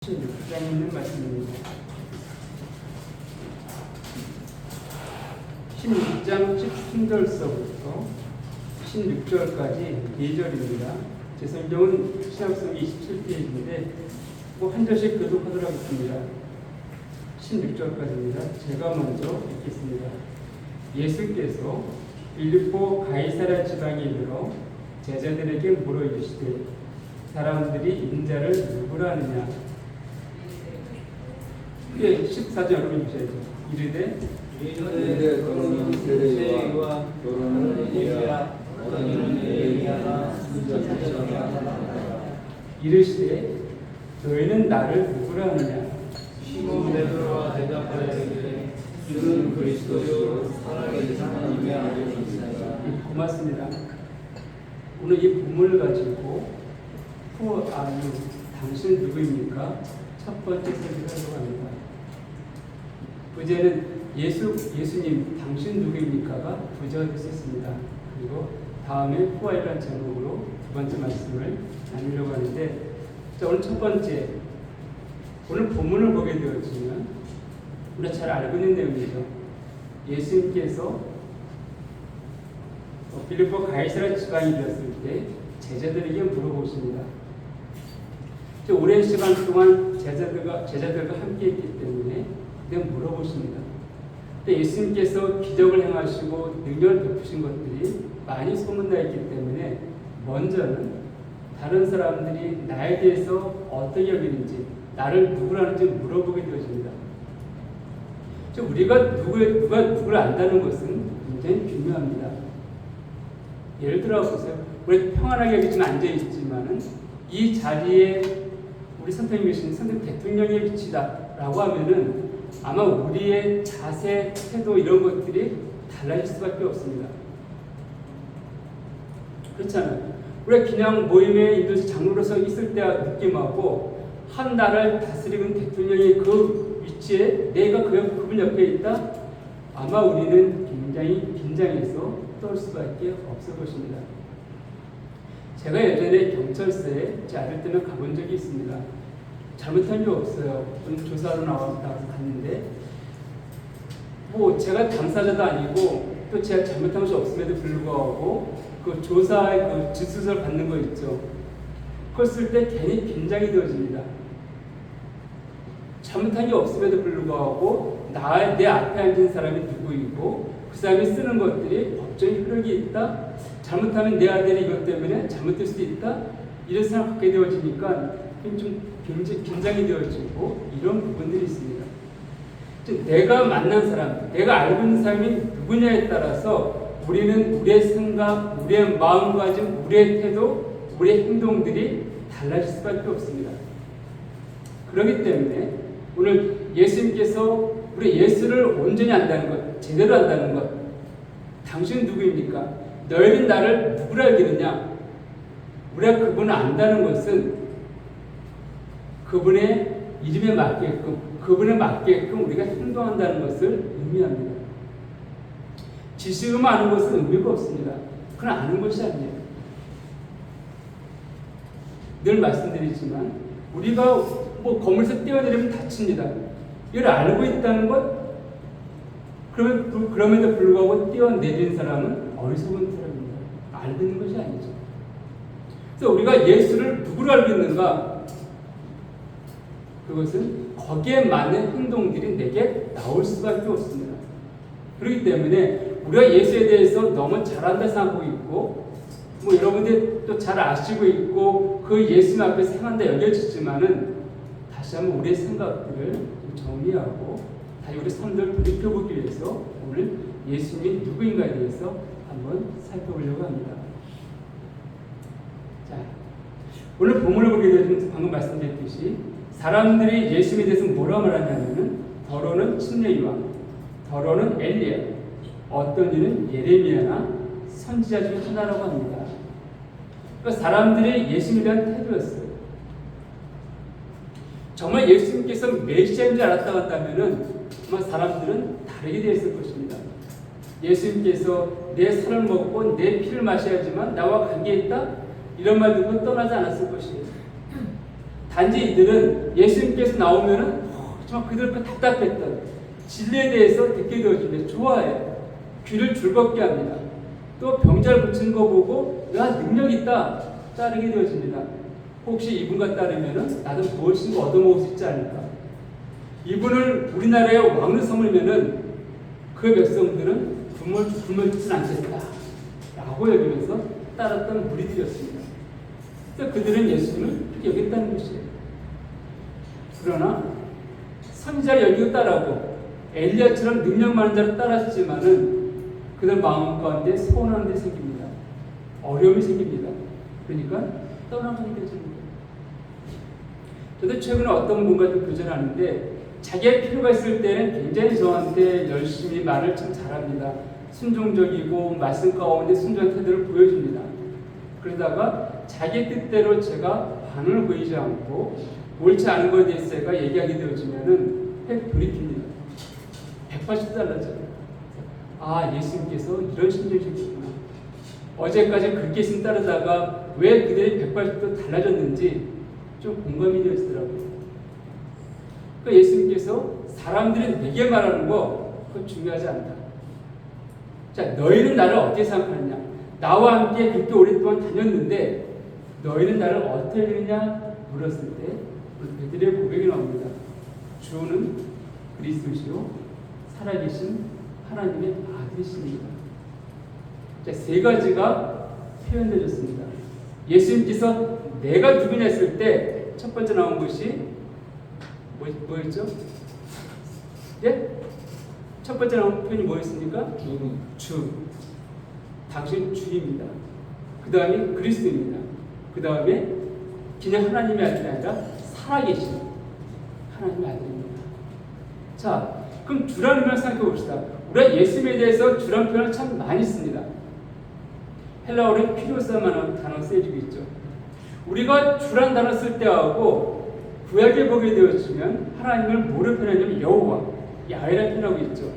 16장 있는 말씀입니다. 16장 13절서부터 16절까지 4절입니다. 제 성경은 신약성 27페이지인데 한 절씩 교독하도록 하겠습니다. 16절까지입니다. 제가 먼저 읽겠습니다. 예수께서 빌립보 가이사랴 지방에 이르러 제자들에게 물어 이르시되 사람들이 인자를 누구라 하느냐. 14절 여러분 주셔야죠. 이르되 또는 세례와 또는 엘리야 또는 에리야나 이르시되 너희는 나를 누구라 하느냐. 시몬 베드로가 대답하되 주는 그리스도요 살아계신 하나님의 아들이시니라. 고맙습니다. 오늘 이 본문을 가지고 Who are you? 당신 누구입니까? 첫 번째 설교를 하려고 합니다. 부제는 예수님 당신 누구입니까가 부제가 됐었습니다. 그리고 다음에 Who are you라는 제목으로 두 번째 말씀을 나누려고 하는데, 자, 오늘 첫 번째, 오늘 본문을 보게 되었지만 우리가 잘 알고 있는 내용이죠. 예수님께서 빌립보 가이사랴 지방이 되었을 때 제자들에게 물어보십니다. 오랜 시간 동안 제자들과 함께 했기 때문에 그냥 물어보십니다. 근데 예수님께서 기적을 행하시고 능력을 베푸신 것들이 많이 소문나 있기 때문에 먼저는 다른 사람들이 나에 대해서 어떻게 여기는지, 나를 누구라 하는지 물어보게 되어집니다. 우리가 누가 누구를 안다는 것은 굉장히 중요합니다. 예를 들어 보세요. 우리 평안하게 여기지만 앉아있지만은 이 자리에 우리 선생님이 계신 선생님 대통령의 위치다라고 하면은 아마 우리의 자세, 태도 이런 것들이 달라질 수밖에 없습니다. 그렇잖아요. 우리가 그냥 모임에 인도에서 장로로서 있을 때 느낌하고 한 나라를 다스리는 대통령의 그 위치에 내가 그분 옆에 있다? 아마 우리는 굉장히 긴장해서 떨 수밖에 없을 것입니다. 제가 예전에 경찰서에 제 아들 때문에 가본 적이 있습니다. 잘못한 게 없어요. 좀 조사로 나와서 갔는데, 제가 당사자도 아니고 또 제가 잘못한 것이 없음에도 불구하고 그 조사의 그 진술서를 받는 거 있죠. 그걸 쓸 때 괜히 긴장이 되어집니다. 잘못한 게 없음에도 불구하고 내 앞에 앉은 사람이 누구이고 그 사람이 쓰는 것들이 법적인 효력이 있다. 잘못하면 내 아들이 이것 때문에 잘못될 수도 있다. 이런 생각 갖게 되어지니까 좀 굉장히 긴장이 되어지고 이런 부분들이 있습니다. 즉 내가 만난 사람, 내가 알고 있는 사람이 누구냐에 따라서 우리는 우리의 생각, 우리의 마음가짐, 우리의 태도, 우리의 행동들이 달라질 수밖에 없습니다. 그렇기 때문에 오늘 예수님께서 우리 예수를 온전히 안다는 것, 제대로 안다는 것, 당신은 누구입니까? 너희는 나를 누구라 알겠느냐? 우리가 그분을 안다는 것은 그분의 이름에 맞게끔, 그분에 맞게끔 우리가 행동한다는 것을 의미합니다. 지식만 아는 것은 의미가 없습니다. 그건 아는 것이 아니에요. 늘 말씀드리지만 우리가 건물에서 뛰어내리면 다칩니다. 이걸 알고 있다는 것, 그럼에도 불구하고 뛰어내린 사람은 어리석은 사람입니다. 알고 있는 것이 아니죠. 그래서 우리가 예수를 누구로 알고 있는가? 그것은 거기에 맞는 행동들이 내게 나올 수밖에 없습니다. 그렇기 때문에 우리가 예수에 대해서 너무 잘한다 생각하고 있고, 여러분들 또 잘 아시고 있고, 그 예수님 앞에서 행한다 여겨지지만은 다시 한번 우리의 생각들을 정리하고 다시 우리 삶들을 돌이켜보기 위해서 오늘 예수님이 누구인가에 대해서 한번 살펴보려고 합니다. 자, 오늘 본문을 보게 되면 방금 말씀드렸듯이 사람들이 예수님에 대해서 뭐라고 말하냐면은 더러는 침례요한, 더러는 엘리야, 어떤 이는 예레미야나 선지자 중에 하나라고 합니다. 그러니까 사람들이 예수님에 대한 태도였어요. 정말 예수님께서 메시아인 줄 알았다고 한다면은 정말 사람들은 다르게 되었을 것입니다. 예수님께서 내 살을 먹고 내 피를 마셔야지만 나와 관계 있다? 이런 말 듣고 떠나지 않았을 것이에요. 단지 이들은 예수님께서 나오면은 정말 그들 그 답답했던 진리에 대해서 듣게 되어집니다. 좋아해요. 귀를 즐겁게 합니다. 또 병자를 고치는 거 보고 야 능력 있다 따르게 되어집니다. 혹시 이분과 따르면은 나도 무엇인가 얻어먹을 수 있지 않을까? 이분을 우리나라의 왕으로 삼으면은 그 백성들은 굶어 죽진 않겠다 라고 여기면서 따랐던 무리들이었습니다. 그래서 그들은 예수님을 그렇게 여겼다는 것이에요. 그러나 선지자를 여기고 따라고 엘리야처럼 능력 많은 자를 따랐지만은 그들 마음 가운데 서운한 데 생깁니다. 어려움이 생깁니다. 그러니까 떠나가게 되십니다. 저도 최근에 어떤 분과 좀 교전하는데 자기의 필요가 있을 때는 굉장히 저한테 열심히 말을 참 잘합니다. 순종적이고 말씀 가운데 순종한 태도를 보여줍니다. 그러다가 자기 뜻대로 제가 반응을 보이지 않고 옳지 않은 것에 대해서 제가 얘기하게 되어지면은 획 돌이킵니다. 180도 달라져요. 아, 예수님께서 이런 심정이셨구나. 어제까지 그렇게 예수님 따르다가 왜 그들이 180도 달라졌는지 좀 공감이 되어지더라고요. 그러니까 예수님께서 사람들이 내게 말하는 거 그건 중요하지 않다. 자, 너희는 나를 어떻게 생각하느냐? 나와 함께 그렇게 오랫동안 다녔는데 너희는 나를 어떻게 믿느냐? 물었을 때 그들의 고백이 나옵니다. 주는 그리스도시요 살아계신 하나님의 아들이십니다. 자, 세 가지가 표현되어졌습니다. 예수님께서 내가 누구냐 했을 때 첫 번째 나온 것이 뭐였죠? 예? 첫 번째 나온 표현이 뭐였습니까? 주. 당신 주입니다. 그 다음에 그리스도입니다. 그 다음에 그냥 하나님의 아들이 아니라 살아계신 하나님의 아들입니다. 자, 그럼 주라는 표현을 생각해 봅시다. 우리가 예수님에 대해서 주라는 표현을 참 많이 씁니다. 헬라어로 필요사만 단어 쓰여지고 있죠. 우리가 주란 단어 쓸 때하고 구약에 보게 되어지면 하나님을 뭐로 표현하냐면 여호와, 야훼라 표현하고 있죠.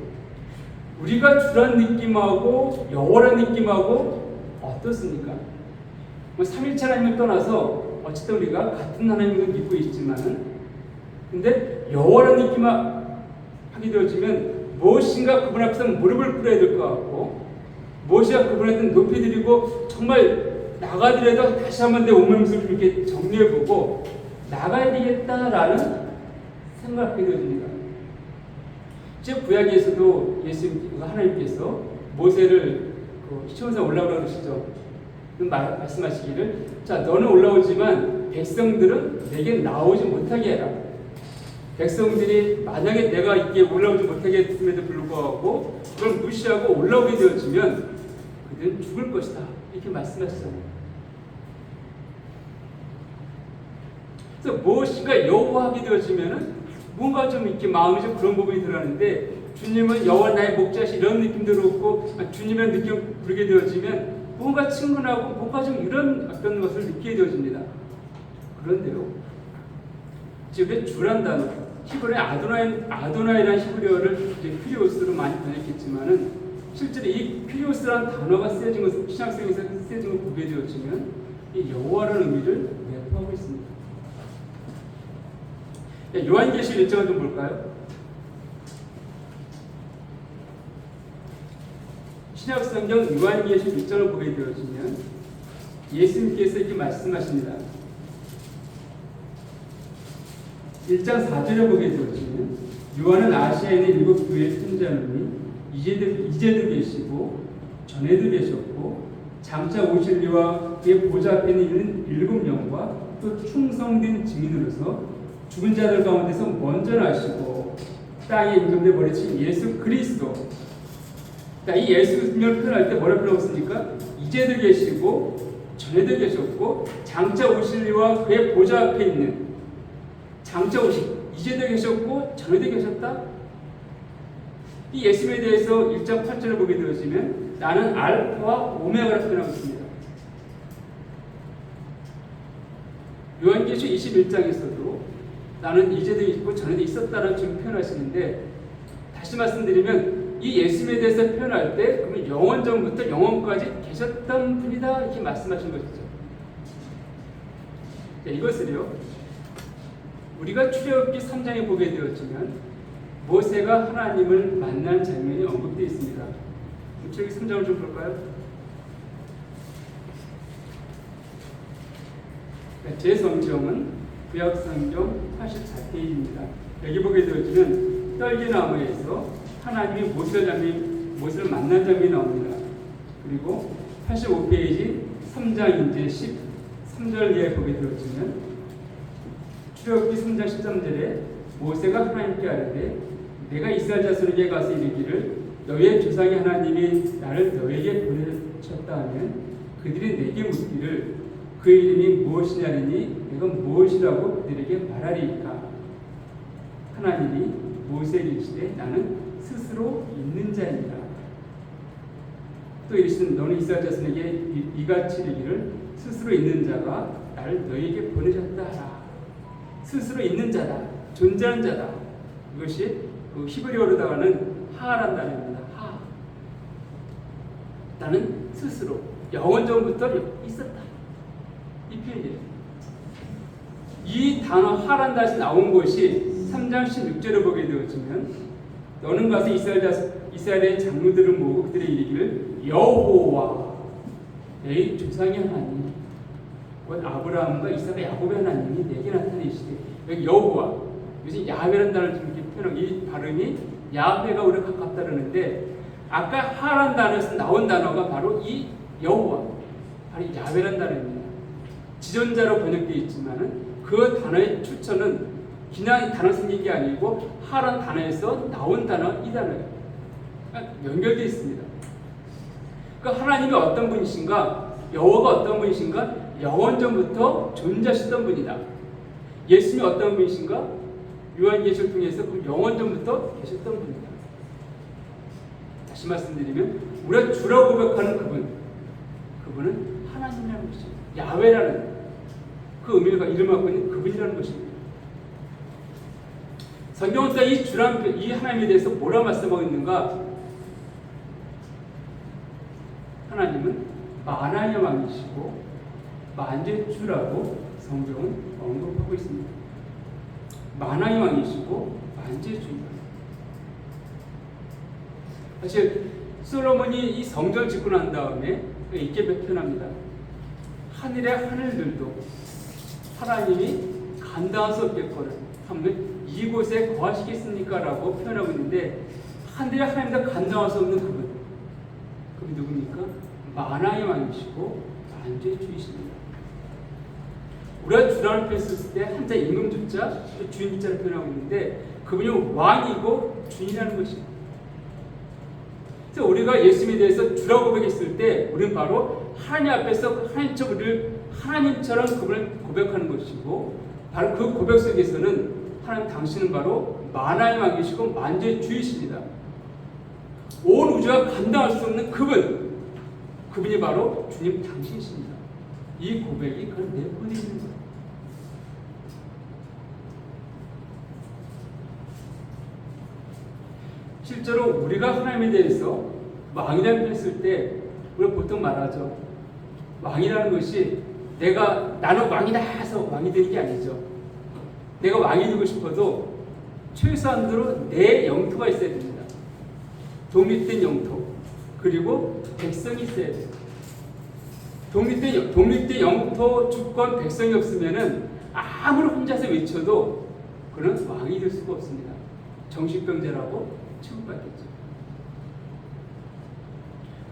우리가 주란 느낌하고 여호와란 느낌하고 어떻습니까? 뭐 3일차 하나님을 떠나서 어쨌든 우리가 같은 하나님을 믿고 있지만은 근데 여호와란 느낌 하게 되어지면 무엇인가 그분 앞에서 무릎을 꿇어야 될 것 같고 무엇이가 그분한테 높이드리고 정말 나가더라도 다시 한번 내 온몸을 이렇게 정리해보고 나가야 되겠다라는 생각을 하게 되어집니다. 즉 구약에서도 예수님 하나님께서 모세를 시온산 올라오라고 그러시죠. 말씀하시기를 자 너는 올라오지만 백성들은 내게 나오지 못하게 해라. 백성들이 만약에 내가 이게 올라오지 못하게 했음에도 불구하고 그걸 무시하고 올라오게 되어지면 그들은 죽을 것이다. 이렇게 말씀하시잖아요. 그래서 무엇인가 여호와하게 되어지면은 뭔가 좀 이렇게 마음이 좀 그런 부분이 들어가는데 주님은 여호와 나의 목자시 이런 느낌도 그렇고 주님의 느낌 부르게 되어지면 뭔가 친근하고 뭔가 좀 이런 어떤 것을 느끼게 되어집니다. 그런데요. 지금 주란 단어 히브리의 아도나이라는 히브리어를 피리오스로 많이 번역했지만은 실제로 이 피리오스라는 단어가 쓰여진 것을 신약성에서 쓰여진 것을 보게 되어지면 이 여호와라는 의미를 내포하고 있습니다. 요한계시록 1장을 좀 볼까요? 신약성경 요한계시록 1장을 보게 되어지면 예수님께서 이렇게 말씀하십니다. 1장 4절에 보게 되어지면 요한은 아시아에 있는 7 교회의 편지하노니 이제도 계시고 전에도 계셨고 장차 오실 이와 그의 보좌 앞에 있는 7 영과 또 충성된 증인으로서 죽은 자들 가운데서 먼저 나시고 땅에 임금되 버리신 예수 그리스도. 이 예수님을 표현할 때 뭐라 표현했습니까? 이제도 계시고 전에도 계셨고 장차 오실 이와 그의 보좌 앞에 있는 장차 이제도 계셨고 전에도 계셨다. 이 예수님에 대해서 1장 8절을 보게 되어지면 나는 알파와 오메가라 표현하고 있습니다. 요한계시록 21장에서도 나는 이제도 있고 전에도 있었다라는 지금 표현하시는데 다시 말씀드리면 이 예수님에 대해서 표현할 때 그러면 영원 전부터 영원까지 계셨던 분이다 이렇게 말씀하신 것이죠. 자, 이것을요 우리가 출애굽기 3장에 보게 되었지만 모세가 하나님을 만난 장면이 언급되어 있습니다. 출애굽기 3장을 좀 볼까요? 제 성경은 구약 성경 84페이지입니다. 여기 보게 되어지는 떨기나무에서 하나님이 모세를 만난 장면이 나옵니다. 그리고 85페이지 3장 이제 13절 이하에 보게 되어지면 출애굽기 3장 13절에 모세가 하나님께 아뢰되 내가 이스라엘 자손에게 가서 이르기를 너희의 조상의 하나님이 나를 너희에게 보내셨다 하면 그들이 내게 묻기를 그 이름이 무엇이냐니 내가 무엇이라고 그들에게 말하리이까. 하나님이 모세에게 이르시되 나는 스스로 있는 자이다. 또 이르시되 너는 이스라엘 자손에게 이같이 이르기를 스스로 있는 자가 나를 너희에게 보내셨다 하라. 스스로 있는 자다, 존재하는 자다. 이것이 그 히브리어로다가는 하라는 단어입니다. 하. 나는 스스로 영원전부터 있었다. 이 표현이에요. 이 단어 하란 다시 나온 것이 3장 16절을 보게 되어지면 너는 가서 이스라엘의 장로들을 모으고 그들의 이르기를 여호와 내 조상의 하나님 곧 아브라함과 이삭과 야곱의 하나님이 내게 나타내시되 여기 여호와 요즘 야훼라는 단어를 좀 이렇게 표현하고 이 발음이 야훼가 우리가 가깝다 그러는데 아까 하란 단어에서 나온 단어가 바로 이 여호와 바로 야훼라는 단어입니다. 지존자로 번역되어 있지만은 그 단어의 출처는 그냥 단어 생긴 게 아니고 하란 단어에서 나온 단어 이 단어예요. 그러니까 연결되어 있습니다. 그 하나님이 어떤 분이신가? 여호와가 어떤 분이신가? 영원전부터 존재하시던 분이다. 예수님이 어떤 분이신가? 요한계시를 통해서 그 영원전부터 계셨던 분이다. 다시 말씀드리면 우리가 주라고 고백하는 그분은 하나님이라는 것입니다. 야훼라는 그 의미가 이름을 갖고 있는 그분이라는 것입니다. 성경은 또 이 하나님에 대해서 뭐라 말씀하고 있는가? 하나님은 만왕의 왕이시고 만주의 주라고 성경은 언급하고 있습니다. 만왕의 왕이시고 만주의 주입니다. 사실 솔로몬이 이 성전을 짓고 난 다음에 이렇게 표현합니다. 하늘의 하늘들도 하나님이 감당할 수 없겠거늘 하면 이곳에 거하시겠습니까? 라고 표현하고 있는데 하늘의 하나님도 감당할 수 없는 그분이 누굽니까? 만왕의 왕이시고 만주의 주이십니다. 우리가 주라는 표현을 쓸 때 한자 임금주자, 주인주자를 표현하고 있는데 그분이 왕이고 주인이라는 것입니다. 그래서 우리가 예수님에 대해서 주라고 고백했을 때 우리는 바로 하나님 앞에서 하나님처럼 그분을 고백하는 것이고 바로 그 고백 속에서는 하나님 당신은 바로 만왕의 왕이시고 만주의 주이십니다. 온 우주가 감당할 수 없는 그분이 바로 주님 당신이십니다. 이 고백이 그걸 내포되어 있는 거예요. 실제로 우리가 하나님에 대해서 왕이라는 표현을 쓸 때 우리가 보통 말하죠. 왕이라는 것이 나는 왕이다 해서 왕이 되는 게 아니죠. 내가 왕이 되고 싶어도 최소한으로 내 영토가 있어야 됩니다. 독립된 영토 그리고 백성이 있어야 돼요. 독립된 영토, 주권, 백성이 없으면은 아무리 혼자서 외쳐도 그는 왕이 될 수가 없습니다. 정신병자라고 취급받겠죠.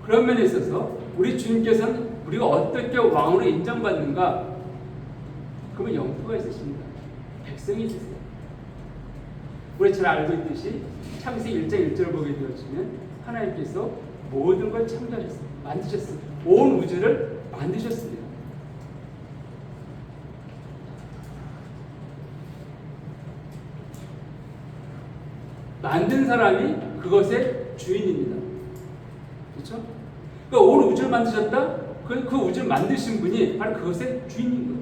그런 면에 있어서 우리 주님께서는 우리가 어떻게 왕으로 인정받는가? 그러면 영토가 있으십니다. 백성이 있으세요. 우리 잘 알고 있듯이 창세기 1장 1절을 보게 되어지면 하나님께서 모든 걸 창조하셨습니다. 만드셨습니다. 온 우주를 만드셨습니다. 만든 사람이 그것의 주인입니다. 그렇죠? 그러니까 온 우주를 만드셨다? 그 우주를 만드신 분이 바로 그것의 주인인 거예요.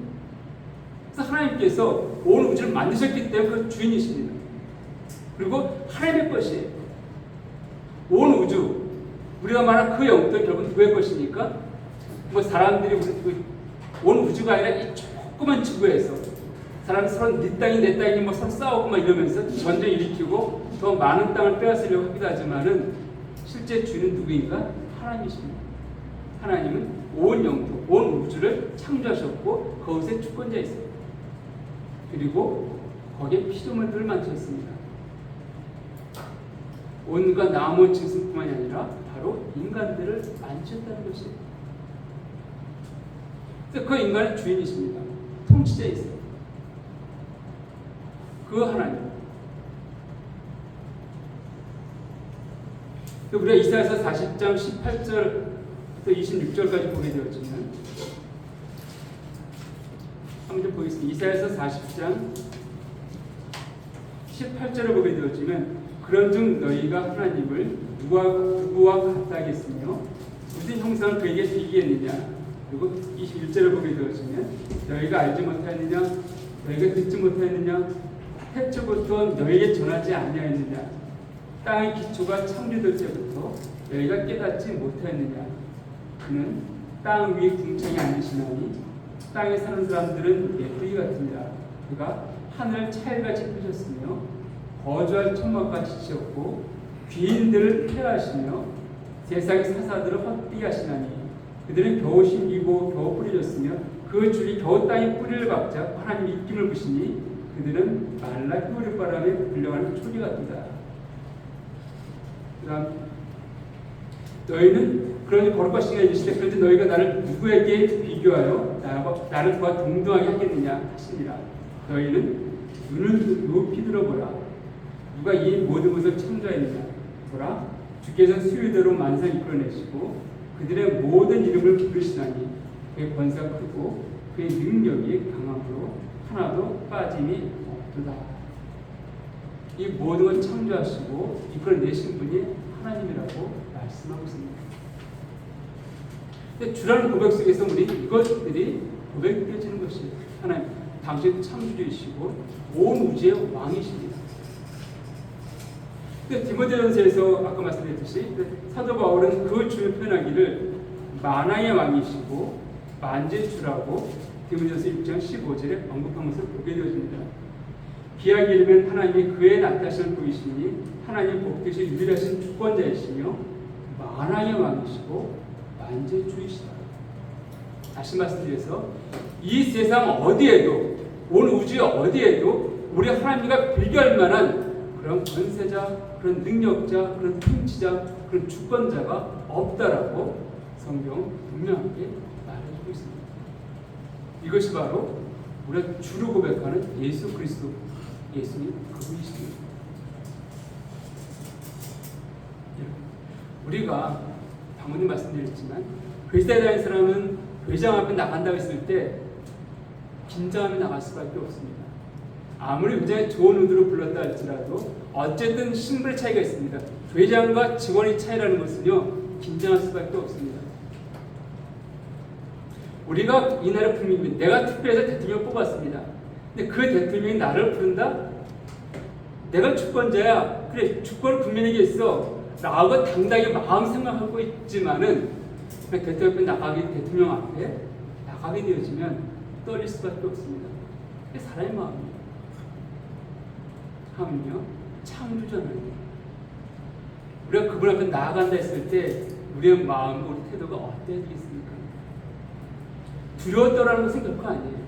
그래서 하나님께서 온 우주를 만드셨기 때문에 그 주인이십니다. 그리고 하나님의 것이에요. 온 우주, 우리가 말한 그 영토는 결국 누구의 것입니까? 뭐 사람들이 온 우주가 아니라 이 조그만 지구에서 사람 서로 네 땅이 내 땅이 뭐 서로 싸우고 막 이러면서 전쟁 일으키고 더 많은 땅을 빼앗으려고 하기도 하지만은 실제 주인은 누구인가? 하나님이십니다. 하나님은 온 영토, 온 우주를 창조하셨고 거기에 주권자 있어요. 그리고 거기에 피조물들을 만드셨습니다. 온갖 나무 짐승뿐만이 아니라 바로 인간들을 만드셨다는 것이에요. 그래서 그 인간의 주인이십니다. 통치자 있어요. 그 하나님. 우리가 이사야서 40장 18절부터 26절까지 보게 되었지만 한번 좀 보겠습니다. 이사야서 40장 18절을 보게 되었지만 그런즉 너희가 하나님을 누구와 같다 하겠으며 무슨 형상을 그에게 비기겠느냐. 그리고 21절을 보게 되었지만 너희가 알지 못하였느냐, 너희가 듣지 못하였느냐, 태초부터 너희에게 전하지 아니하였느냐, 땅의 기초가 창조될 때부터 너희가 깨닫지 못하였느냐. 그는 땅 위에 궁창이 아니시나니 땅에 사는 사람들은 예쁘기 같으니라. 그가 하늘 차일같이 펴셨으며 거주할 천막같이 지었고 귀인들을 폐하시며 세상의 사사들을 헛되게 하시나니 그들은 겨우 심기고 겨우 뿌려졌으며 그 줄이 겨우 땅에 뿌리를 박자 하나님의 입김을 부시니 그들은 말라 휘우를 바람에 불려가는 초리 같다. 그 다음 너희는 그러니 거룩과 시간이 이르시되 그런데 너희가 나를 누구에게 비교하여 나를 그와 동등하게 하겠느냐 하시니라. 너희는 눈을 높이 들어보라. 누가 이 모든 것을 창조했느냐. 보라, 주께서 수요대로 만상을 이끌어내시고 그들의 모든 이름을 부르시나니 그의 권세가 크고 그의 능력이 강함으로 하나도 빠짐이 없도다. 이 모든 걸 창조하시고 이끌어내신 분이 하나님이라고 말씀하고 있습니다. 근데 주라는 고백 속에서 우리 이것들이 고백되어지는 것이에요. 하나님, 당신 창조주이시고 온 우주의 왕이십니다. 디모데전서에서 아까 말씀드렸듯이 사도 바울은 그 주를 표현하기를 만왕의 왕이시고 만주의 주라고 디모데전서 6장 15절에 언급한 것을 보게 되어집니다. 기약이 이르면 하나님이 그의 나타심을 보이시니 하나님 복되신 유일하신 주권자이시며 만왕의 왕이시고 만주의 주이시다. 다시 말씀드려서 이 세상 어디에도 온 우주 어디에도 우리 하나님과 비교할 만한 그런 권세자, 그런 능력자, 그런 통치자, 그런 주권자가 없다라고 성경 분명하게 말해주고 있습니다. 이것이 바로 우리가 주로 고백하는 예수 그리스도, 예수님 그분이십니다. 우리가 방금 말씀드렸지만 회사에 다니는 사람은 회장 앞에 나간다고 했을 때 긴장하며 나갈 수밖에 없습니다. 아무리 회장이 좋은 의도로 불렀다 할지라도 어쨌든 신분의 차이가 있습니다. 회장과 직원의 차이라는 것은요 긴장할 수밖에 없습니다. 우리가 이 나라 국민입니다. 내가 투표해서 대통령 뽑았습니다. 근데 그 대통령이 나를 부른다? 내가 주권자야. 그래, 주권을 국민에게 있어. 라고 당당히 마음 생각하고 있지만은 대통령 앞에 나가게 되어지면 떨릴 수밖에 없습니다. 그게 사람의 마음입니다. 하면요, 창조자는 우리가 그분 앞에 나아간다 했을 때 우리의 마음, 우리 태도가 어때야 되겠습니까? 두려웠더라는 것은 결코 아니에요.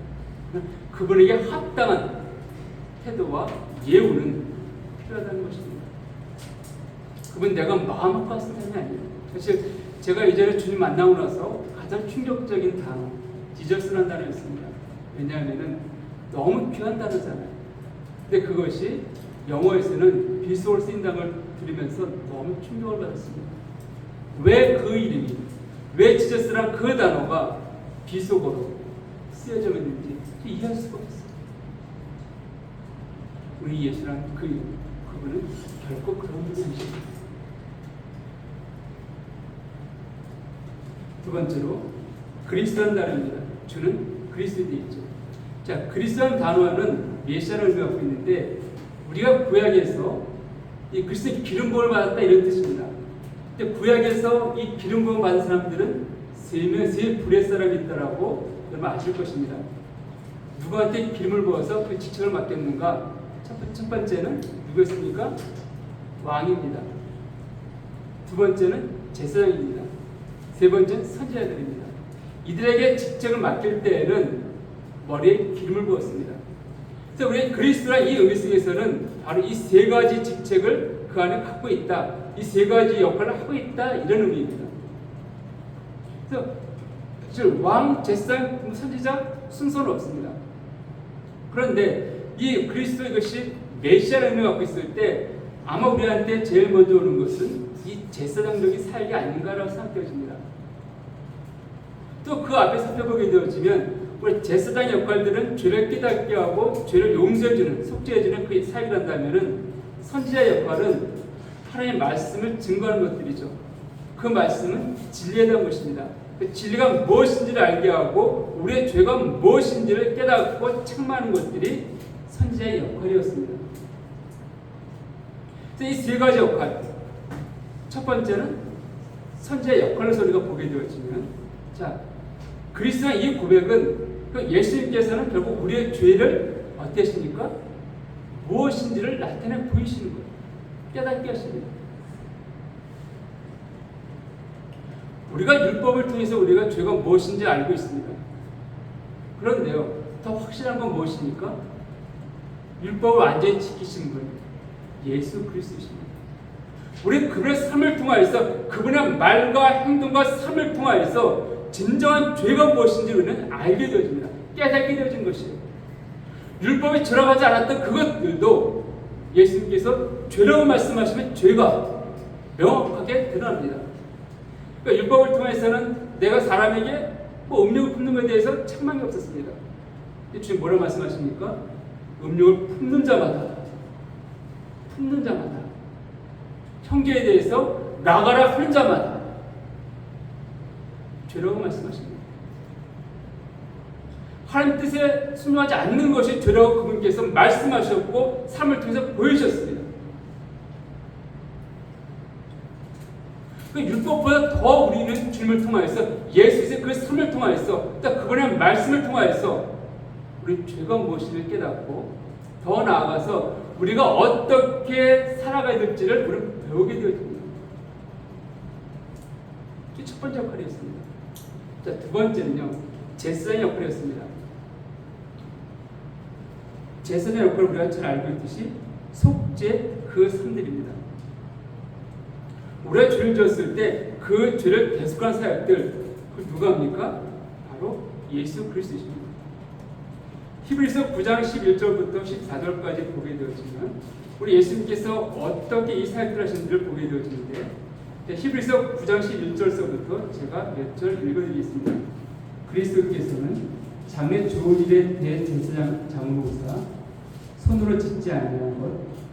그분에게 합당한 태도와 예우는 필요하다는 것입니다. 그분 내가 마음 갖고 왔을 때는 아니에요. 사실 제가 이전에 주님 만나고 나서 가장 충격적인 단어, 지저스라는 단어였습니다. 왜냐하면 너무 귀한 단어잖아요. 근데 그것이 영어에서는 비속어로 쓰인다는 걸 들으면서 너무 충격을 받았습니다. 왜 그 이름이, 왜 지저스란 그 단어가 비속어로 쓰여져 있는지 이해할 수가 없어요. 우리 예수란 그 이름, 그분은 결코 그런 분이 아니십니다. 두 번째로 그리스도라는 단어입니다. 주는 그리스도에 있죠. 자, 그리스도라는 단어는 메시아를 의미하고 있는데 우리가 구약에서 이 그리스도의 기름 부음을 받았다 이런 뜻입니다. 근데 구약에서 이 기름 부음을 받은 사람들은 세 불의 사람이 있다라고 여러분 아실 것입니다. 누구한테 기름을 부어서 그 직책을 맡겼는가? 첫 번째는 누구였습니까? 왕입니다. 두 번째는 제사장입니다. 세 번째는 선지자들입니다. 이들에게 직책을 맡길 때에는 머리에 기름을 부었습니다. 그래서 우리 그리스도란 이 의미 속에서는 바로 이 세 가지 직책을 그 안에 갖고 있다. 이 세 가지 역할을 하고 있다. 이런 의미입니다. 그래서 왕, 제사장, 선지자 순서는 없습니다. 그런데 이 그리스도 이것이 메시아라는 의미를 갖고 있을 때 아마 우리한테 제일 먼저 오는 것은 이 제사장적인 사역이 아닌가라고 생각되어집니다. 또 그 앞에 살펴보게 되어지면 우리 제사장의 역할들은 죄를 깨닫게 하고 죄를 용서해주는, 속죄해주는 그 사역을 한다면은 선지자의 역할은 하나님의 말씀을 증거하는 것들이죠. 그 말씀은 진리에 대한 것입니다. 그 진리가 무엇인지를 알게 하고 우리의 죄가 무엇인지를 깨닫고 책망하는 것들이 선지자의 역할이었습니다. 이 세 가지 역할, 첫 번째는 선지자의 역할로서 우리가 보게 되어지면, 자, 그리스도의 이 고백은 예수님께서는 결국 우리의 죄를 어떻게 하십니까? 무엇인지를 나타내 보이시는 거예요. 깨닫게 하십니다. 우리가 율법을 통해서 우리가 죄가 무엇인지 알고 있습니다. 그런데요, 더 확실한 건 무엇입니까? 율법을 완전히 지키신 분, 예수 그리스도십니다. 우리 그분의 삶을 통하여서, 그분의 말과 행동과 삶을 통하여서 진정한 죄가 무엇인지 우리는 알게 되어집니다. 깨닫게 되어진 것이에요. 율법에 들어가지 않았던 그것들도 예수님께서 죄라고 말씀하시면 죄가 명확하게 드러납니다. 그러니까 율법을 통해서는 내가 사람에게 음욕을 품는 것에 대해서 책망이 없었습니다. 주님 뭐라고 말씀하십니까? 음욕을 품는 자마다 형제에 대해서 나가라 하는 자마다 죄라고 말씀하십니다. 하나님 뜻에 순종하지 않는 것이 죄라고 그분께서 말씀하셨고 삶을 통해서 보여주셨습니다. 그 율법보다 더 우리는 주님을 통하여서, 예수의 그 삶을 통하여서, 또 그분의 말씀을 통하여서 우리 죄가 무엇인지를 깨닫고 더 나아가서 우리가 어떻게 살아가야 될지를 우리는 배우게 되어집니다. 이게 첫 번째 역할이었습니다. 자, 두 번째는요, 제사장의 역할이었습니다. 제사장의 역할을 우리가 잘 알고 있듯이 속죄 그 삶들입니다. 우리가 죄를 지었을 때 그 죄를 대속하는 사역들, 그 누가 합니까? 바로 예수 그리스도십니다. 히브리서 9장 11절부터 14절까지 보게 되어지면 우리 예수님께서 어떻게 이 사역들을 하시는지를 보게 되어지는데, 히브리서 9장 11절서부터 제가 몇 절 읽어드리겠습니다. 그리스도께서는 장래 좋은 일에 대제사장으로 오사 손으로 짓지 아니한 것,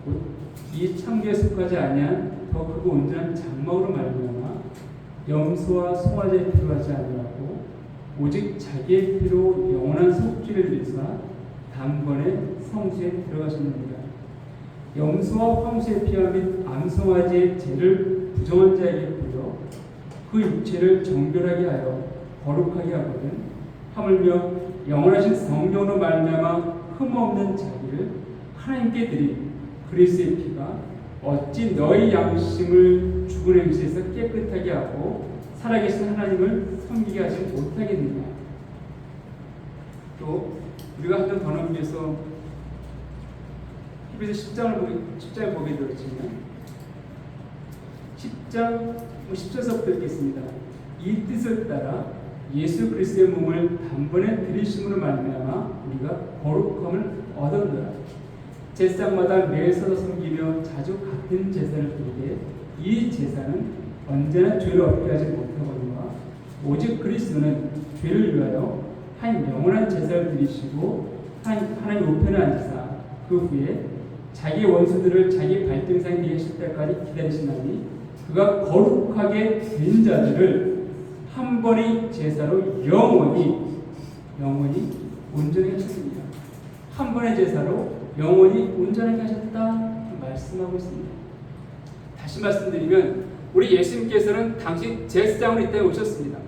곧 이 창조에 속하지 아니한 더 크고 온전한 장막으로 말미암아 염소와 송아지에 필요하지 아니하고 오직 자기의 피로 영원한 속죄를 위해서 단번에 성소에 들어가셨느니라. 염소와 황소의 피와 및 암송아지의 죄를 부정한 자에게 뿌려 그 육체를 정결하게 하여 거룩하게 하거든, 하물며 영원하신 성령으로 말미암아 흠없는 자기를 하나님께 드린 그리스도의 피가 어찌 너희 양심을 죽은 행실에서 깨끗하게 하고 살아계신 하나님을 섬기게 하지 못하겠느냐. 또 우리가 한 번 더 넘겨서 히브리서 10장을 보게 되었지만 10장 10절서부터 읽겠습니다. 이 뜻을 따라 예수 그리스도의 몸을 단번에 들이심으로 말미암아 우리가 거룩함을 얻었노라. 제사장마다 매일 서서 섬기며 자주 같은 제사를 드리되 이 제사는 언제나 죄를 얻게 하지 못하거니와 오직 그리스도는 죄를 위하여 한 영원한 제사를 드리시고 하나님 우편에 앉으사 그 후에 자기 원수들을 자기 발등상에 위에 하실 때까지 기다리시나니 그가 거룩하게 된 자들을 한 번의 제사로 영원히 온전하게 하셨습니다. 한 번의 제사로 영원히 온전하게 하셨다 말씀하고 있습니다. 다시 말씀드리면 우리 예수님께서는 당시 제사장으로 이 땅에 오셨습니다.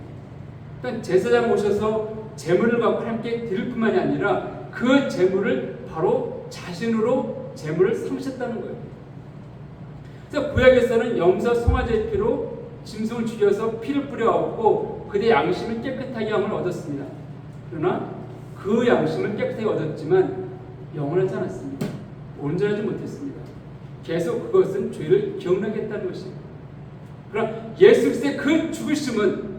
제사장 오셔서 제물을 갖고 함께 드릴 뿐만이 아니라 그 재물을 바로 자신으로 재물을 삼으셨다는 거예요. 그래서 구약에서는 염소 송아지의 피로 짐승을 죽여서 피를 뿌려왔고 그의 양심을 깨끗하게 함을 얻었습니다. 그러나 그 양심을 깨끗하게 얻었지만 영원하지 않았습니다. 온전하지 못했습니다. 계속 그것은 죄를 기억나게 했다는 것입니다. 그러나 예수 그리스도의 그 죽으심은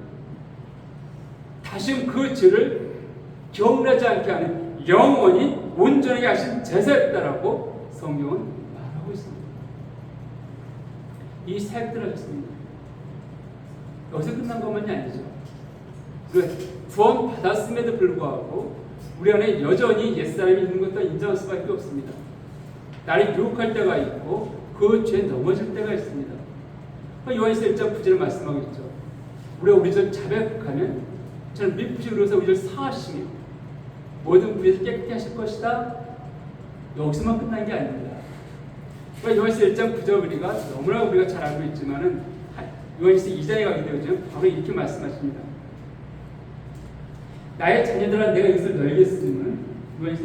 다시 그 죄를 기억나지 않게 하는 영원히 온전하게 하신 제사였다라고 성경은 말하고 있습니다. 이 사역들을 하셨습니다. 여기서 끝난 것만이 아니죠. 구원 받았음에도 불구하고 우리 안에 여전히 옛사람이 있는 것도 인정할 수밖에 없습니다. 나를 유혹할 때가 있고 그 죄에 넘어질 때가 있습니다. 요한일서 1장 9절을 말씀하고 있죠. 우리가 우리 절 자백하면 저는 미쁘시 그러서 우리 절 사하시며 모든 불에서 깨끗게 하실 것이다. 여기서만 끝난 게 아닙니다. 요한일서 1장 9절 우리가 너무나 우리가 잘 알고 있지만은 요한일서 2장에 가게 되어지면 바로 이렇게 말씀하십니다. 나의 자녀들아 내가 이것을 너에게 쓰는 요한일서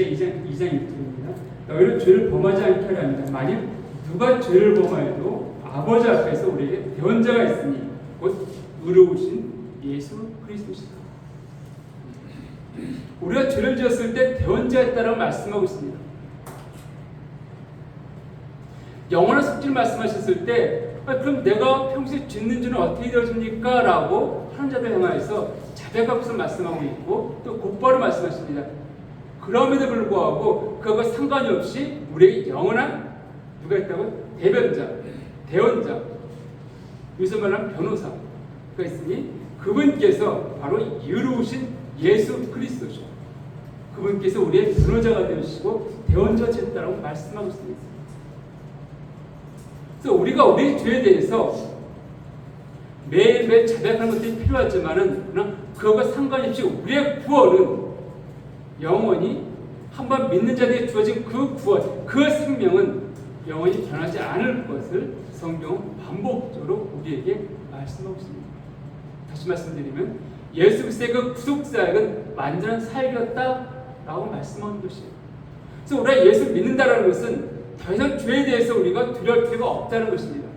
2장 1절입니다. 너희는 죄를 범하지 않게 하려 합니다. 만일 누가 죄를 범하여도 아버지 앞에서 우리에게 대언자가 있으니 곧 의로우신 예수 그리스도시다. 우리가 죄를 지었을 때 대언자가 있다라고 말씀하고 있습니다. 영원한 속죄를 말씀하셨을 때 그럼 내가 평소에 짓는 죄는 어떻게 되어집니까? 라고 하는 자들 향하여서 자백하고서 말씀하고 있고 또 곧바로 말씀하십니다. 그럼에도 불구하고 그것과 상관이 없이 우리에게 영원한 누가 있다고? 대변자, 대언자, 여기서 말하면 변호사가 있으니 그분께서 바로 의로우신 예수 그리스도죠. 그분께서 우리의 변호자가 되시고 대언자가 되셨다고 말씀하고 있습니다. 그래서 우리가 우리의 죄에 대해서 매일매일 자백하는 것들이 필요하지만은 그러나 그것과 상관이 없이 우리의 구원은 영원히 한번 믿는 자에게 주어진 그 구원, 그 생명은 영원히 변하지 않을 것을 성경은 반복적으로 우리에게 말씀하고 있습니다. 다시 말씀드리면 예수 그리스도의 그 구속사역은 완전한 사역이었다라고 말씀하는 것이에요. 그래서 우리가 예수 믿는다라는 것은 더 이상 죄에 대해서 우리가 두려울 필요가 없다는 것입니다.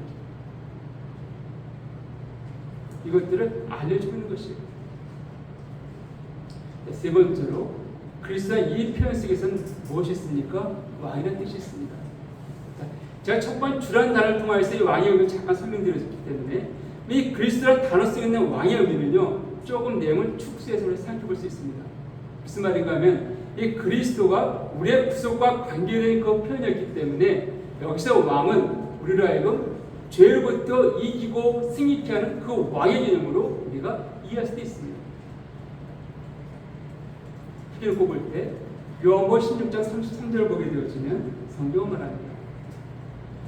이것들을 알려주고 있는 것이에요. 세 번째로 그리스도의 이 표현 속에서는 무엇이 있습니까? 왕이라는 뜻이 있습니다. 제가 첫 번째 주라는 단어를 통해서 이 왕의 의미를 잠깐 설명드렸기 때문에 이 그리스도라는 단어 속에 있는 왕의 의미는요 조금 내용을 축소해서 우리 생각해 볼 수 있습니다. 무슨 말인가 하면 이 그리스도가 우리의 구속과 관계된 그 표현이었기 때문에 여기서 왕은 우리로 하여금 죄로부터 이기고 승리케 하는 그 왕의 개념으로 우리가 이해할 수도 있습니다. 읽고 볼 때 요한복음 16장 33절을 보게 되어지면 성경은 말합니다.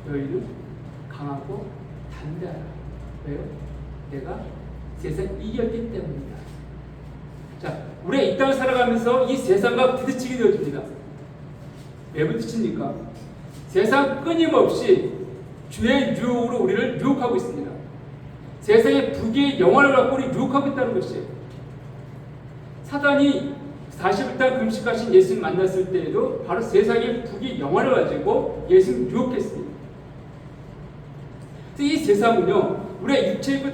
너희는 강하고 담대하라. 왜요? 내가 세상을 이겼기 때문이다. 자, 우리가 이 땅을 살아가면서 이 세상과 부딪히게 되어집니다. 왜 부딪힙니까? 세상 끊임없이 주의 유혹으로 우리를 유혹하고 있습니다. 세상의 부귀의 영화를 갖고 우리를 유혹하고 있다는 것이에요. 사단이 40일 금식하신 예수님 만났을 때에도 바로 세상의 부귀 영화를 가지고 예수님 유혹했습니다. 이 세상은요, 우리가 육체의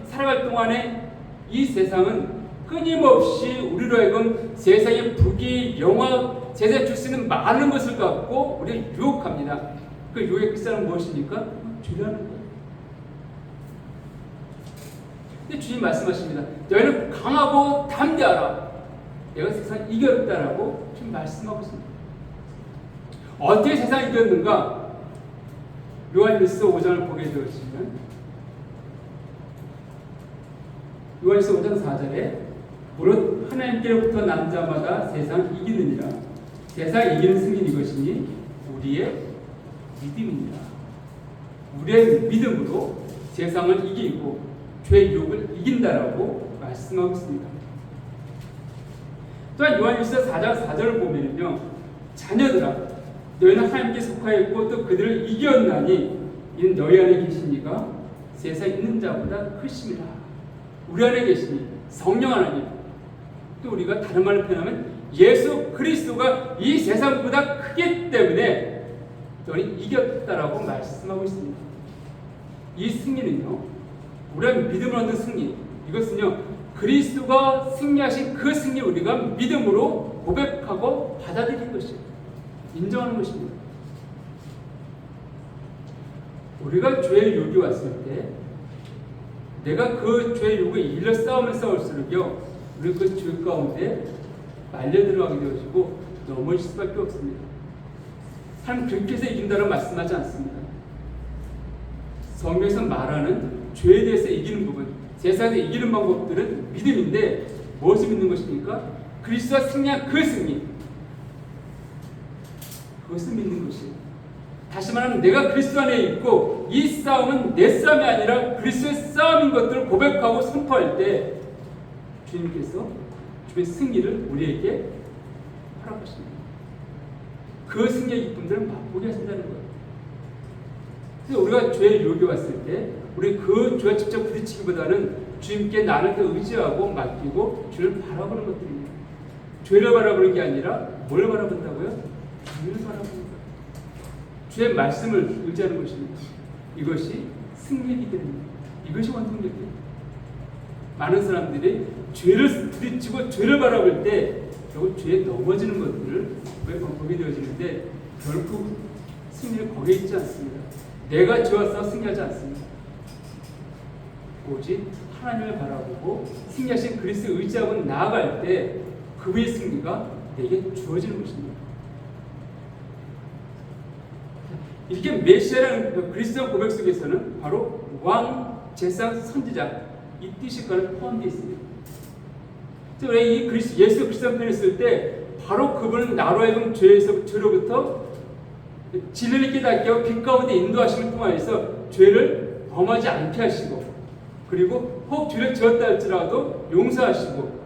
살아갈 동안에 이 세상은 끊임없이 우리로 하여금 세상의 부귀 영화, 세상에 줄 수 있는 많은 것을 갖고 우리를 유혹합니다. 그 유혹의 끝사는 무엇입니까? 죄라는 거예요. 근데 주님 말씀하십니다. 너희는 강하고 담대하라. 내가 세상을 이겼다라고 지금 말씀하고 있습니다. 어떻게 세상을 이겼는가? 요한일서 5장을 보게 되었으면 요한일서 5장 4절에 무릇 하나님께로부터 난 자마다 세상을 이기느니라. 세상을 이기는 승리는 이것이니 우리의 믿음입니다. 우리의 믿음으로 세상을 이기고 죄의 유혹을 이긴다라고 말씀하고 있습니다. 또한 요한일서 4장 4절을 보면요, 자녀들아 너희는 하나님께 속하였고 또 그들을 이겼나니 이는 너희 안에 계시니가 세상에 있는 자보다 크심이라. 우리 안에 계시니 성령 하나님, 또 우리가 다른 말로 표현하면 예수 그리스도가 이 세상보다 크기 때문에 너는 이겼다라고 말씀하고 있습니다. 이 승리는요, 우리가 믿음을 얻는 승리, 이것은요 그리스도가 승리하신 그 승리 우리가 믿음으로 고백하고 받아들이는 것이에요. 인정하는 것입니다. 우리가 죄의 욕이 왔을 때 내가 그 죄의 욕에 일러 싸움을 싸울수록요 우리 그 죄 가운데 말려 들어가게 되어지고 넘어질 수밖에 없습니다. 하나님 그렇게 해서 이긴다는 말씀하지 않습니다. 성경에서 말하는 죄에 대해서 이기는 부분, 세상에서 이기는 방법들은 믿음인데 무엇을 믿는 것입니까? 그리스도가 승리한 그 승리, 그것을 믿는 것이에요. 다시 말하면 내가 그리스도 안에 있고 이 싸움은 내 싸움이 아니라 그리스도의 싸움인 것들을 고백하고 선포할 때 주님께서 주의 승리를 우리에게 허락하십니다. 그 승리의 기쁨들을 맛보게 하신다는 거예요. 그래서 우리가 죄의 유혹이 왔을 때 우리 그 죄와 직접 부딪히기보다는 주님께 나를 더 의지하고 맡기고 주를 바라보는 것들입니다. 죄를 바라보는 게 아니라 뭘 바라본다고요? 주를 바라보는 거예요. 주의 말씀을 의지하는 것입니다. 이것이 승리의 기쁨입니다. 이것이 원통력입니다. 많은 사람들이 죄를 부딪히고 죄를 바라볼 때 결국 죄에 넘어지는 것들을 보게 되어지는데 결국 승리는 거기에 있지 않습니다. 내가 죄와 싸워 승리하지 않습니다. 오직 하나님을 바라보고 승리하신 그리스도를 의지하고 나아갈 때 그의 승리가 내게 주어지는 것입니다. 이렇게 메시아라는 그리스도 고백 속에서는 바로 왕, 제사, 선지자 이 뜻이 포함되어 있습니다. 그래서 이 예수 그리스도 편을 쓸 때 바로 그분은 나로 하여금 죄로부터 진리를 깨닫게 하고 빛 가운데 인도하심을 통하여서 죄를 범하지 않게 하시고 그리고 혹 죄를 지었다 할지라도 용서하시고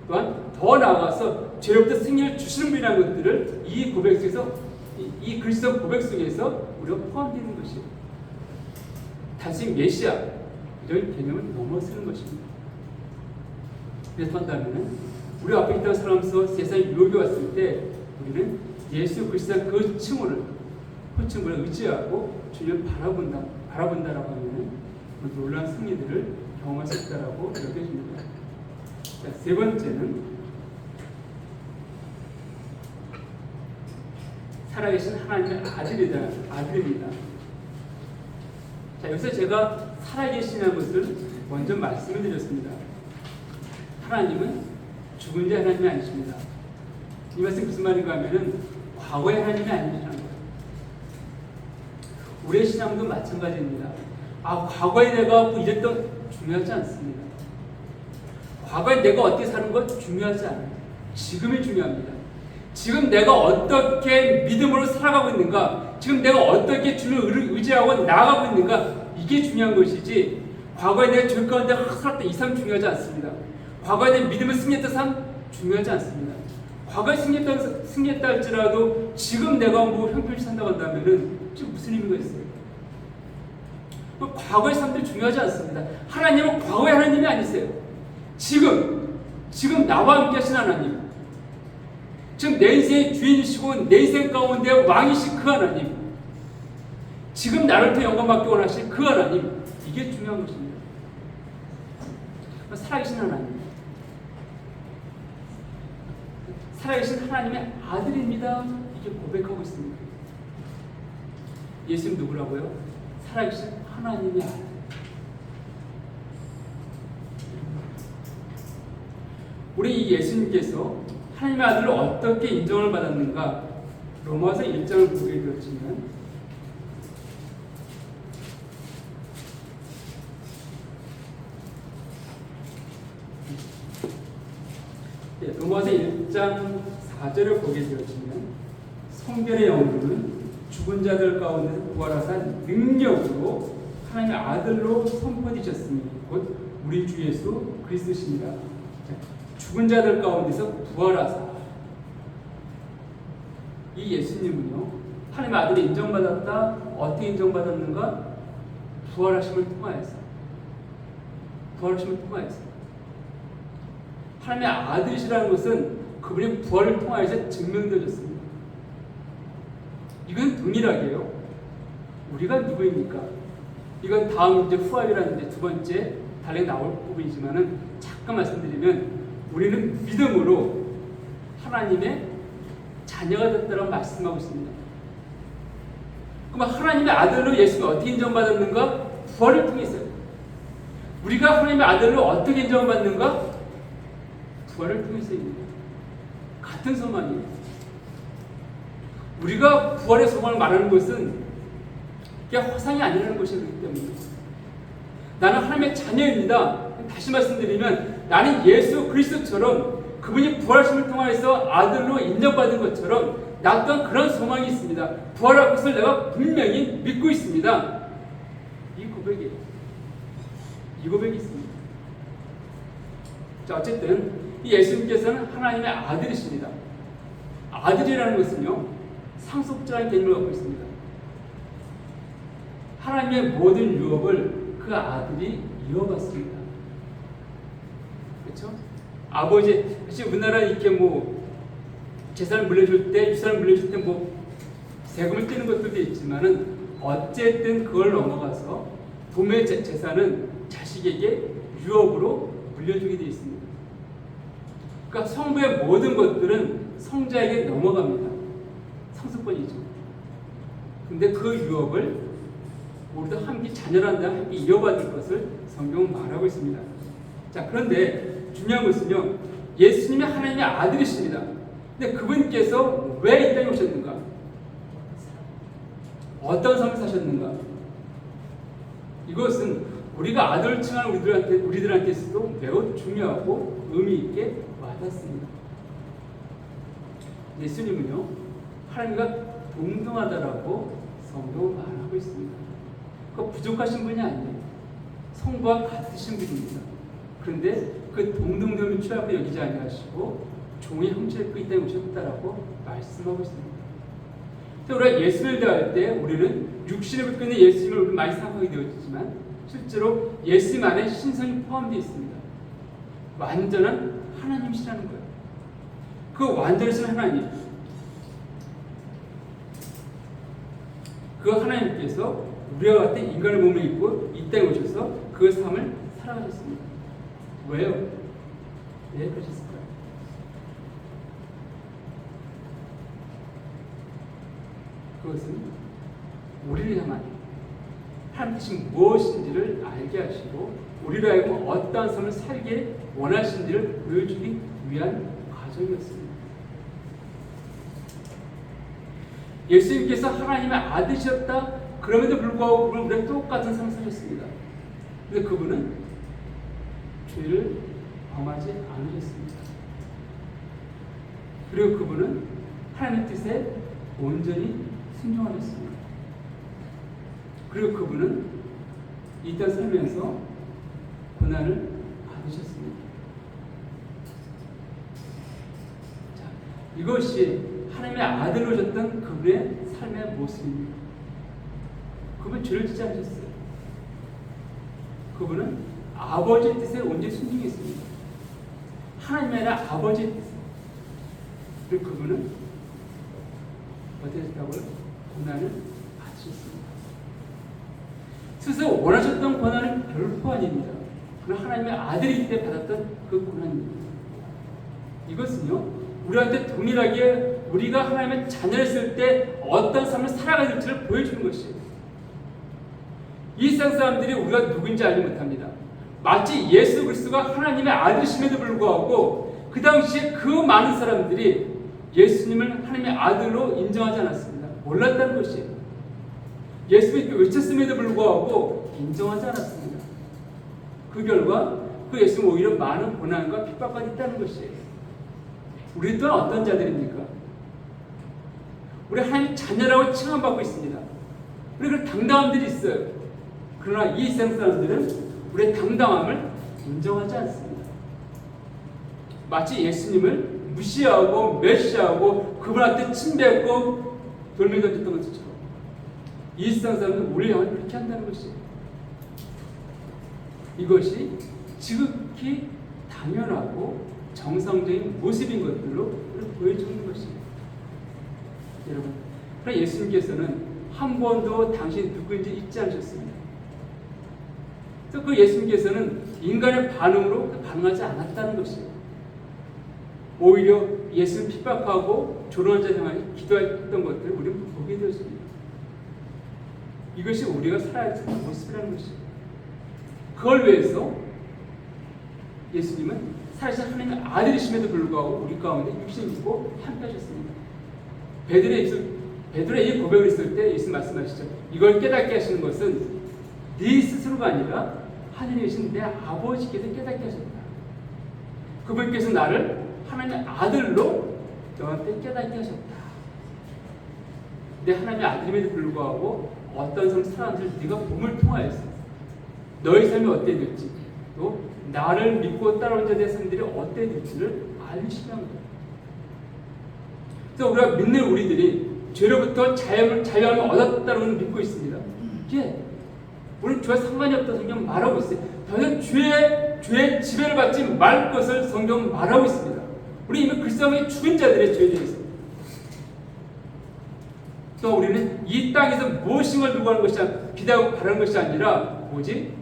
또한 더 나아가서 죄로부터 승리를 주시는 분이라는 것들을 이 고백 속에서 이 그리스도 고백 속에서 우리가 포함되는 것이에요. 단지 메시아 이런 개념을 넘어서는 것입니다. 그래서 한다면 우리 앞에 있다고 살아가면서 세상에 유혹이 왔을 때 우리는 예수 그리스도 그 칭호를 의지하고 주님을 바라본다라고 하면 그 놀라운 승리들을 경험할 수 있다라고 여겨집니다. 자, 세 번째는 살아계신 하나님의 아들입니다. 자, 여기서 제가 살아계시는 것을 먼저 말씀을 드렸습니다. 하나님은 죽은 자 하나님이 아니십니다. 이 말씀 무슨 말인가 하면은 과거의 하나님이 아니시라는 거예요. 우리의 신앙도 마찬가지입니다. 과거에 내가 이랬던 중요하지 않습니다. 과거에 내가 어떻게 사는 것 중요하지 않아요. 지금이 중요합니다. 지금 내가 어떻게 믿음으로 살아가고 있는가, 지금 내가 어떻게 주를 의지하고 나아가고 있는가, 이게 중요한 것이지 과거에 내가 죄 가운데 살았던 이 삶 중요하지 않습니다. 과거에 내 믿음을 승리했던 삶 중요하지 않습니다. 과거에 승리했다 할지라도 지금 내가 형편없이 산다고 한다면 지금 무슨 의미가 있어요? 과거의 삶도 중요하지 않습니다. 하나님은 과거의 하나님이 아니세요. 지금 나와 함께 하신 하나님, 지금 내 인생의 주인이시고 내 인생 가운데 왕이신 그 하나님, 지금 나를 통해 영광받기 원하실 그 하나님, 이게 중요한 것입니다. 살아계신 하나님, 살아계신 하나님의 아들입니다. 이게 고백하고 있습니다. 예수님 누구라고요? 살아계신 하나님의 아들. 우리 이 예수님께서 하나님의 아들로 어떻게 인정을 받았는가? 로마서 1장을 보게 되었지만 로마서 1장 4절을 보게 되었지만 성결의 영혼은 죽은 자들 가운데서 부활하사 능력으로 하나님의 아들로 선포되셨으니 곧 우리 주 예수 그리스도시니라. 죽은 자들 가운데서 부활하사, 이 예수님은요 하나님의 아들이 인정받았다. 어떻게 인정받았는가? 부활하심을 통하여서. 하나님의 아들이시라는 것은 그분의 부활을 통하여서 증명되어졌습니다. 이건 동일하게요. 우리가 누구입니까? 이건 다음 이제 후합이라는 이제 두 번째 단락에 나올 부분이지만은 잠깐 말씀드리면 우리는 믿음으로 하나님의 자녀가 됐다고 말씀하고 있습니다. 그럼 하나님의 아들로 예수가 어떻게 인정받았는가? 부활을 통해서요. 우리가 하나님의 아들로 어떻게 인정받는가? 부활을 통해서입니다. 같은 소망이에요. 우리가 부활의 소망을 말하는 것은 그게 허상이 아니라는 것이기 때문에 나는 하나님의 자녀입니다. 다시 말씀드리면 나는 예수 그리스도처럼 그분이 부활심을 통해서 아들로 인정받은 것처럼 나 또한 그런 소망이 있습니다. 부활할 것을 내가 분명히 믿고 있습니다. 이 고백이에요. 이 고백이 있습니다. 자, 어쨌든 이 예수님께서는 하나님의 아들이십니다. 아들이라는 것은요, 상속자의 개념을 갖고 있습니다. 하나님의 모든 유업을 그 아들이 이어받습니다. 그렇죠? 아버지, 사실 우리나라 이렇게 뭐 재산을 물려줄 때, 유산을 물려줄 때 뭐 세금을 떼는 것들도 있지만은 어쨌든 그걸 넘어가서 부모의 재산은 자식에게 유업으로 물려주게 되어 있습니다. 그러니까 성부의 모든 것들은 성자에게 넘어갑니다. 상속권이죠. 근데 그 유업을 우리도 함께 자녀란다 함께 이어받을 것을 성경은 말하고 있습니다. 자, 그런데 중요한 것은요, 예수님이 하나님의 아들이십니다. 근데 그분께서 왜 이 땅에 오셨는가? 어떤 삶을 사셨는가? 이것은 우리가 아들을 칭하는 우리들한테서도 매우 중요하고 의미 있게 와닿습니다. 예수님은요, 하나님과 동등하다라고 성경은 말하고 있습니다. 그 부족하신 분이 아니에요. 성부와 같으신 분입니다. 그런데 그 동등됨을 취하고 여기지 아니하시고 종의 형체를 입고 이 땅에 오셨다라고 말씀하고 있습니다. 우리가 예수를 대할 때 우리는 육신을 입고 있는 예수님을 우리 많이 생각하게 되었지만 실제로 예수님 안에 신성이 포함되어 있습니다. 완전한 하나님이시라는 거예요. 그 완전하신 하나님, 그 하나님께서 우리와 같은 인간의 몸을 입고 이 땅에 오셔서 그 삶을 살아가셨습니다. 왜요? 왜 그러셨을까요? 그것은 우리를 향한 하나님 뜻이 무엇인지를 알게 하시고 우리로 하여금 어떠한 삶을 살게 원하시는지를 보여주기 위한 과정이었습니다. 예수님께서 하나님의 아들이셨다. 그럼에도 불구하고 그분은 우리랑 똑같은 삶을 사셨습니다. 그런데 그분은 죄를 범하지 않으셨습니다. 그리고 그분은 하나님의 뜻에 온전히 순종하셨습니다. 그리고 그분은 이 땅 살면서 고난을 받으셨습니다. 자, 이것이 하나님의 아들로 오셨던 그분의 삶의 모습입니다. 그분 죄를 짓지 않으셨어요. 그분은 아버지의 뜻에 온전히 순종했습니다. 하나님이 아니라 아버지의 뜻. 그리고 그분은 어떻게 했다고요? 고난을 받으셨습니다. 스스로 원하셨던 고난은 별거 아닙니다. 그러나 하나님의 아들이기 때문에 받았던 그 고난입니다. 이것은요, 우리한테 동일하게 우리가 하나님의 자녀였을 때 어떤 삶을 살아가야 될지를 보여주는 것이에요. 이 세상 사람들이 우리가 누구인지 알지 못합니다. 마치 예수 그리스도가 하나님의 아들이심에도 불구하고 그 당시에 그 많은 사람들이 예수님을 하나님의 아들로 인정하지 않았습니다. 몰랐다는 것이에요. 예수님이 외쳤음에도 불구하고 인정하지 않았습니다. 그 결과 그 예수님은 오히려 많은 고난과 핍박까지 있다는 것이에요. 우리 또한 어떤 자들입니까? 우리 하나님 자녀라고 칭함받고 있습니다. 우리 그 당당함들이 있어요. 그러나 이 세상 사람들은 우리의 당당함을 인정하지 않습니다. 마치 예수님을 무시하고 멸시하고 그분한테 침뱉고 돌멩이 던졌던 것처럼 이 세상 사람들은 우리를 향해 그렇게 한다는 것이에요. 이것이 지극히 당연하고 정상적인 모습인 것들로 보여주는 것입니다. 여러분, 그러나 예수님께서는 한 번도 당신 누구인지 잊지 않으셨습니다. 그래서 그 예수님께서는 인간의 반응으로 반응하지 않았다는 것이에요. 오히려 예수를 핍박하고 조롱한 자를 향해 기도했던 것들을 우리는 보게 되었습니다. 이것이 우리가 살아야 할 모습이라는 것이에요. 그걸 위해서 예수님은 사실 하나님의 아들이심에도 불구하고 우리 가운데 육신을 입고 함께 하셨습니다. 베드로의 이 고백을 했을 때 예수님 말씀하시죠. 이걸 깨닫게 하시는 것은 네 스스로가 아니라 하늘이신 내 아버지께서 깨닫게 하셨다. 그분께서 나를 하나님의 아들로 너한테 깨닫게 하셨다. 내 하나님의 아들임에도 불구하고 어떤 삶을 살았는지 네가 몸을 통하여서 너의 삶이 어떻게 될지 또 나를 믿고 따라온 자들의 삶들이 어떻게 될지를 알리시는 거예요. 그래서 우리가 믿는 우리들이 죄로부터 자유함을 얻었다는 걸 믿고 있습니다. 예, 우리는 죄와 상관이 없다 성경 말하고 있어요. 더 이상 죄의 지배를 받지 말 것을 성경 말하고 있습니다. 우리 이미 그리스도 안에 죽은 자들의 죄에 대해서 또 우리는 이 땅에서 무엇인가 누구하는 것이 기대하고 바라는 것이 아니라 오직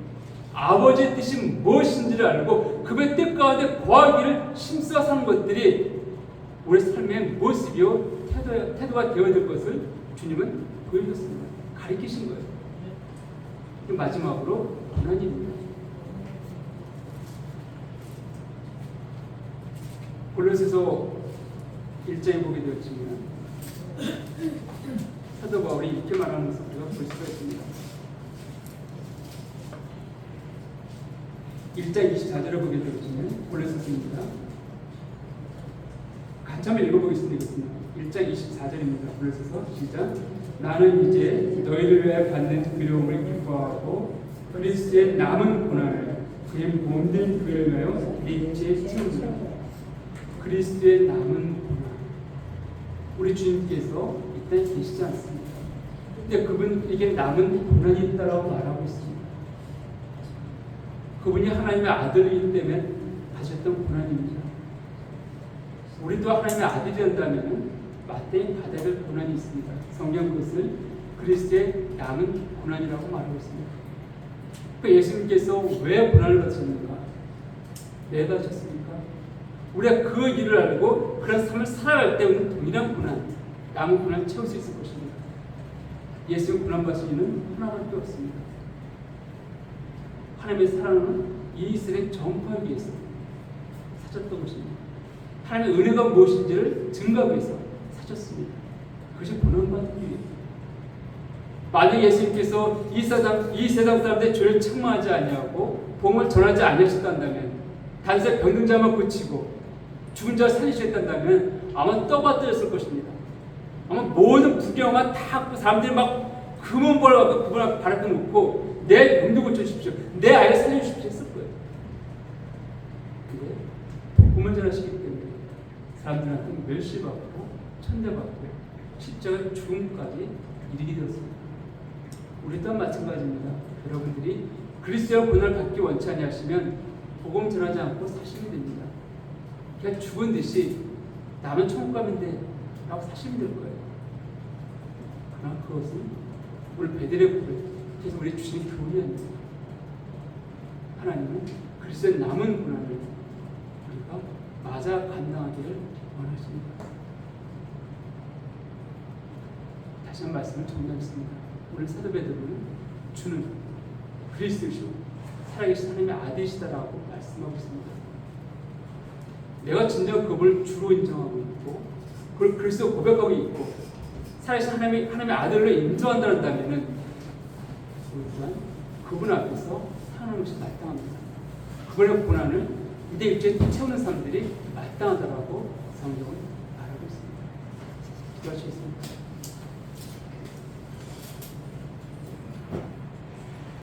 아버지의 뜻이 무엇인지를 알고 그의 뜻 가운데 거하기를 힘써 사는 것들이 우리 삶의 모습이요 태도가 되어야 될 것을 주님은 보여주셨습니다. 가르치신 거예요. 마지막으로 고난입니다. 골로새서 1장에 보게 되었지만 사도 바울이 이렇게 말하는 것을 우리가 볼 수가 있습니다. 1장 24절을 보게 되었지만 골로새서입니다. 같이 한번 읽어보겠습니다. 1장 24절입니다. 골로새서 시작. 나는 이제 너희를 위하여 받는 두려움을 기뻐하고 그리스도의 남은 고난을 그의 몸된 교회를 위하여 믿지에 채우리라. 그리스도의 남은 고난. 우리 주님께서 이때 계시지 않습니다. 근데 그분에게 남은 고난이 있다라고 말하고 있습니다. 그분이 하나님의 아들이기 때문에 가졌던 고난입니다. 우리도 하나님의 아들이 된다면 맞대응 받아야 될 고난이 있습니다. 성경 그것을 그리스도의 남은 고난이라고 말하고 있습니다. 그 예수님께서 왜 고난을 받으셨는가? 왜 받으셨습니까? 우리가 그 일을 알고 그런 삶을 살아갈 때 우리는 동일한 고난, 남은 고난을 채울 수 있을 것입니다. 예수님 고난 받으신 이유는 하나밖에 없습니다. 하나님의 사랑은 이 세상 전파하기 위해서 사셨던 것입니다. 하나님의 은혜가 무엇인지를 증거하기 위해서 사셨습니다. 그것이 고난받기 위해. 만약 예수님께서 이 세상 사람들의 죄를 책망하지 아니하고 복음을 전하지 아니하셨다면, 단세 병든 자만 고치고 죽은 자를 살리셨다면 아마 떠받들었을 것입니다. 아마 모든 부경화 다 사람들이 막 금은벌 갖고 그분 앞에 발 앞에 놓고 내 병도 고쳐주십시오, 내 아이를 살려주십시오 했을 거예요. 근데 복음을 전하시기 때문에 사람들한테 멸시받고 천대받고 십자가 죽음까지 이르게 되었습니다. 우리 또한 마찬가지입니다. 여러분들이 그리스도의 고난을 받기 원치 아니하시면 복음 전하지 않고 사시면 됩니다. 그냥 죽은 듯이 나는 천국 가면돼 라고 사시면 될 거예요. 그러나 그것은 오늘 베드로의 고백, 그래서 우리 주님 교훈이 아닙니다. 하나님은 그리스도의 남은 고난을 우리가 맞아 감당하기를 원하십니다. 다시 한 말씀을 정리하겠습니다. 오늘 사도 베드로는 주는 그리스도시오 살아계신 하나님의 아들이시다라고 말씀하고 있습니다. 내가 진정 그분을 주로 인정하고 있고 그걸 그리스도 고백하고 있고 살아계신 하나님의 아들로 인정한다면 우리 또한 그분 앞에서 사는 것이 마땅합니다. 그분의 고난을 이대 일주에 채우는 사람들이 마땅하다라고 성경은 말하고 있습니다. 기도하시겠습니다.